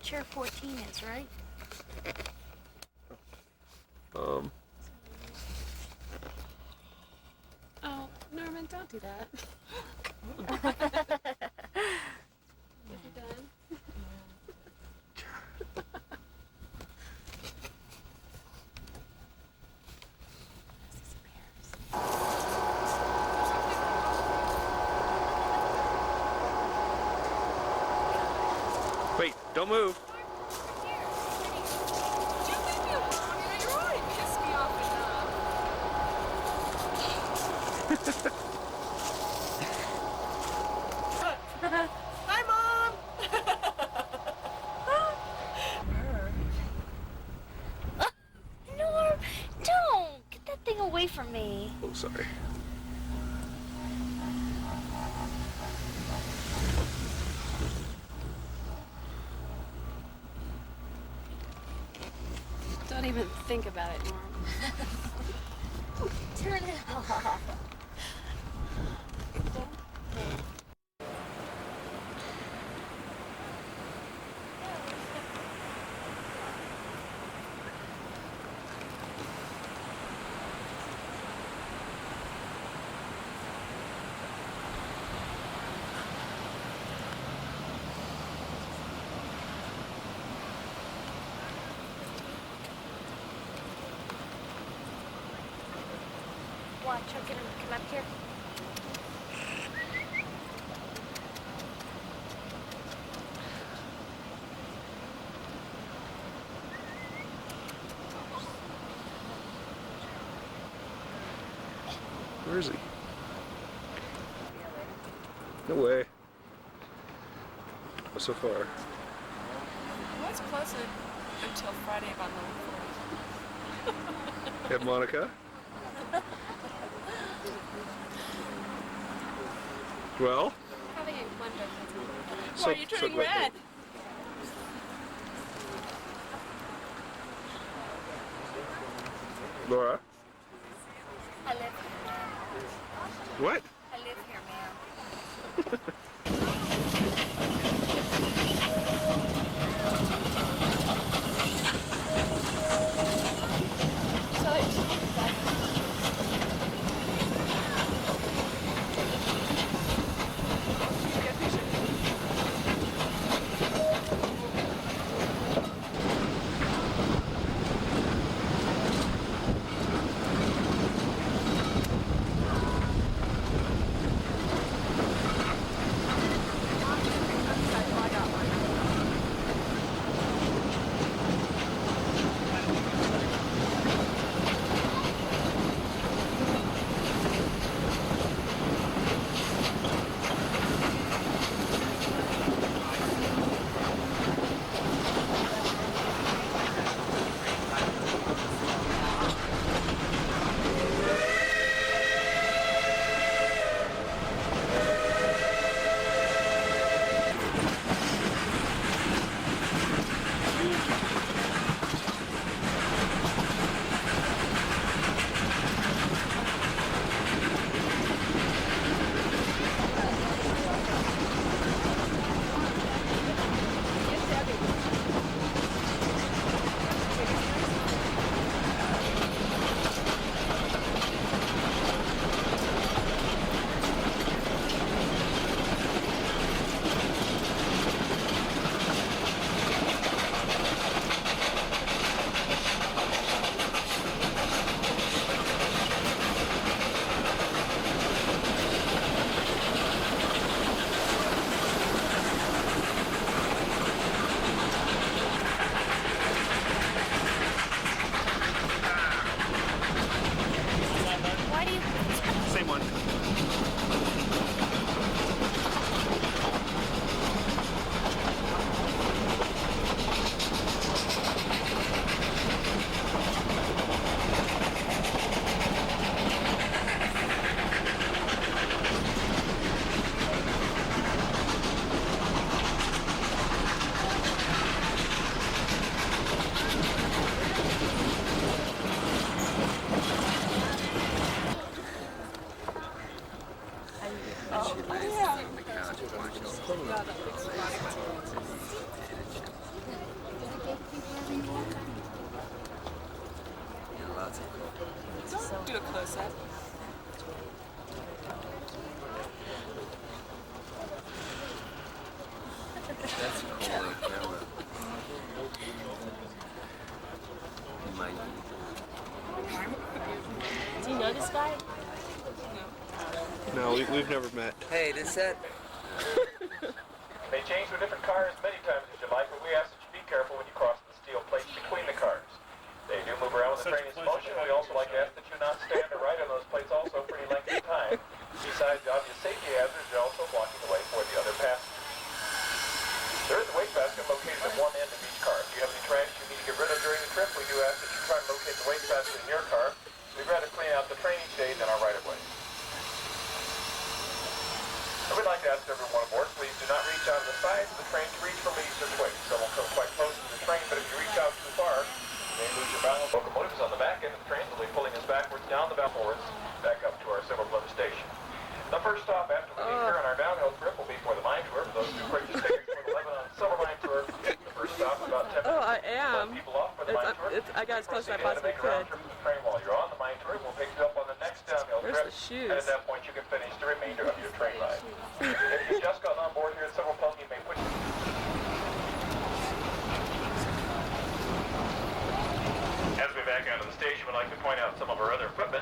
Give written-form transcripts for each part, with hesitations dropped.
chair 14 is, right? Um. Oh, Norman, don't do that. Is he done? Wait, don't move. Hi, Mom! Norm, don't! Get that thing away from me. Oh, sorry. Don't even think about it, Norm. Turn it off. Watch, I'm gonna come up here. Where is he? No way. Not so far. It was pleasant until Friday about 9:40. Hey, Monica. Well? Having a wonder. So, Why are you turning red? Laura? I live here, ma'am. What? I live here, ma'am. Why do you... Same one. Don't do a close-up. That's cool on camera. Might. Do you know this guy? No, we've never met. Hey, this that. They change to a different car as many times as you like, but we ask that you be careful when you cross the steel plates between the cars. They do move around when the train is in motion. We also like to ask that you not stand or ride on those plates also for any length of time. Besides the obvious safety hazards, you're also blocking the way for the other passengers. There is a wastebasket located at one end of each car. If you have any trash you need to get rid of during the trip, we do ask that you try and locate the wastebasket in your car. We'd rather clean out the training stage than our right-of-way. And we'd like to ask everyone aboard, please do not reach out of the sides of the train to reach for leaves or twigs. Some will come quite close to the train, but if you reach out too far, you may lose your balance. Locomotives on the back end of the train will be pulling us backwards down the bow forwards, back up to our Silver Plum station. The first stop after we leave here on our downhill trip will be for the mine tour. For those who purchase tickets for the Lebanon Silver Mine Tour, the first stop is about 10 minutes. Oh, I am. People off for the mine tour. I got as close as I Proceed possibly to make a round could. trip to the train while you're on the mine tour. We'll pick you up on the next downhill Where's trip. the shoes? And at that point, you can finish the remainder of your train ride. If you've just gotten on board here at Silver Plum, you may put As we back out of the station, we'd like to point out some of our other equipment.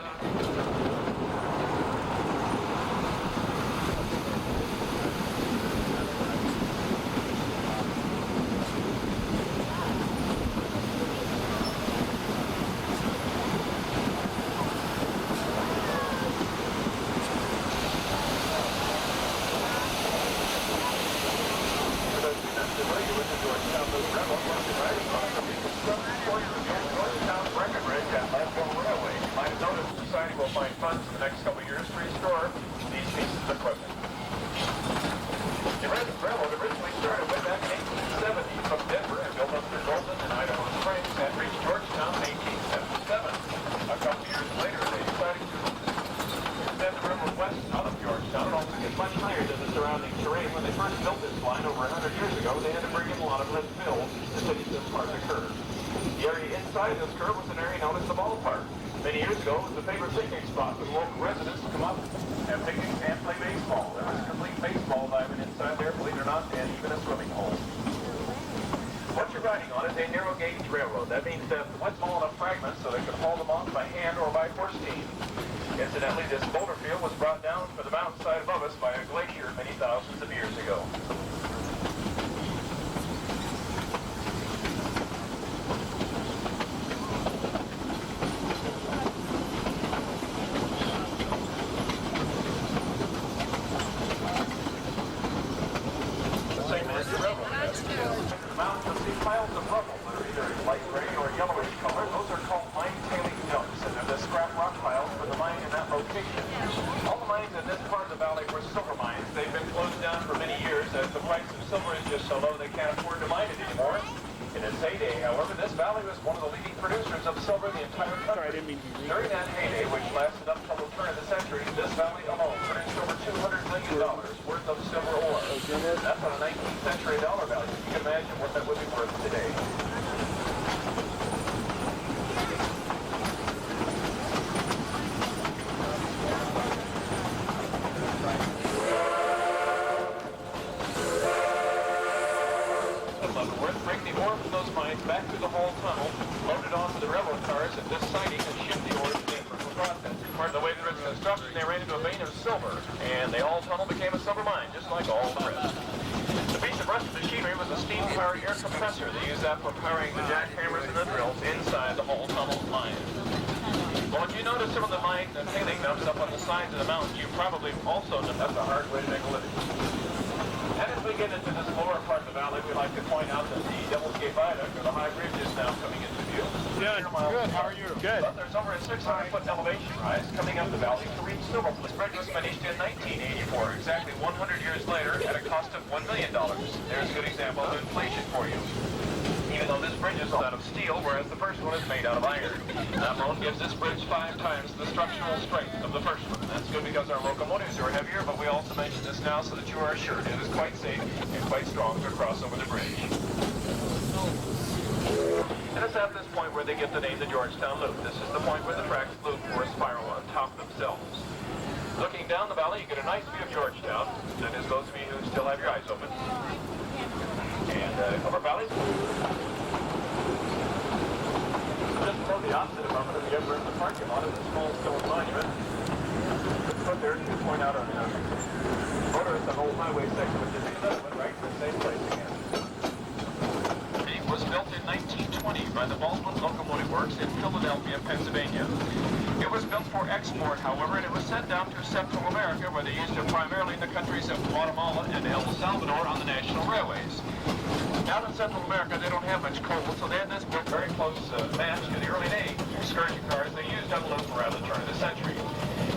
Society will find funds in the next couple of years to restore these pieces of equipment. The railroad originally started way back in 1870 from Denver and built up through Golden and Idaho Springs and reached Georgetown in 1877. A couple of years later, they decided to extend the river west out of Georgetown and also get much higher than the surrounding terrain. When they first built this line over 100 years ago, they had to bring in a lot of lead fill to finish this part of the curve. The area inside this curve was an area known as the ballpark. Many years ago, it was a favorite picnic spot for local residents to come up, have picnics, and play baseball. There was a complete baseball diamond inside there, believe it or not, and even a swimming hole. What you're riding on is a narrow gauge railroad. That means that what's small enough fragments so they could haul them off by hand or by horse team. Incidentally, this boulder field was brought down from the mountainside above us by a glacier many thousands of years ago. Piles of rubble that are either light gray or yellowish color, those are called mine tailing dumps, and they're the scrap rock piles for the mine in that location. All the mines in this part of the valley were silver mines. They've been closed down for many years as the price of silver is just so low they can't afford to mine it anymore. In its heyday, however, this valley was one of the leading producers of silver in the entire country. During that heyday, which lasted up until the turn of the century, this valley alone produced over $200 million worth of silver ore. That's on a 19th century dollar value. You can imagine what that would be worth today. Bring the ore from those mines back to the whole tunnel, load it onto the railroad cars at this siding, and ship the ore to Denver for processing. Part of the way through its construction, they ran into a vein of silver, and the whole tunnel became a silver mine, just like all the rest. The piece of rusted machinery was a steam-powered air compressor. They used that for powering the jackhammers and the drills inside the whole tunnel mine. Well, if you notice some of the mine tailing dumps up on the sides of the mountains, you probably also know that's a hard way to make a living. And as we get into this lower part of the valley, we'd like to point out that the Devil's Gate Viaduct, or the high bridge, is now coming into view. Good. Good. How are you? Good. But there's over a 600-foot elevation rise coming up the valley to reach Silver Plum. This bridge was finished in 1984, exactly 100 years later, at a cost of $1 million. There's a good example of inflation for you. Even though this bridge is out of steel, whereas the first one is made out of iron. That alone gives this bridge 5 times the structural strength of the first one. That's good because our locomotives are heavier, but we also mention this now so that you are assured it is quite safe and quite strong to cross over the bridge. And it's at this point where they get the name the Georgetown Loop. This is the point where the tracks loop or spiral on top themselves. Looking down the valley, you get a nice view of Georgetown. That is those of you who still have your eyes open. And Upper Valley. Just below the opposite abutment of the upper end of the parking lot is a small stone monument. It's put there to point out a motorist on Old Highway 6, which is another one right in the same place again. It was built in 1920 by the Baldwin Locomotive Works in Philadelphia, Pennsylvania. It was built for export, however, and it was sent down to Central America, where they used it primarily in the countries of Guatemala and El Salvador on the national railways. Down in Central America, they don't have much coal, so they had this built very close match to the early day excursion cars they used on the loop around the turn of the century.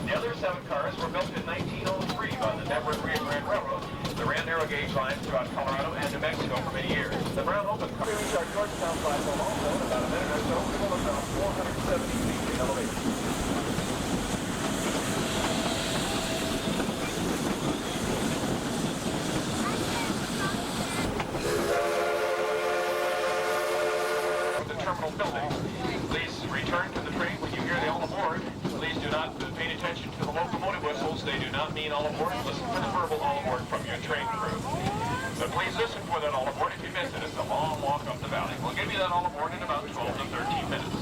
The other 7 cars were built in 1903 by the Network Rio Grande Railroad. They ran narrow gauge lines throughout Colorado and New Mexico for many years. The brown open car reached our Georgetown platform also in about a minute or so. We will about 470 feet in elevation. Terminal building. Please return to the train when you hear the all aboard. Please do not pay attention to the locomotive whistles. They do not mean all aboard. Listen for the verbal all aboard from your train crew. But please listen for that all aboard if you miss it. It's a long walk up the valley. We'll give you that all aboard in about 12 to 13 minutes.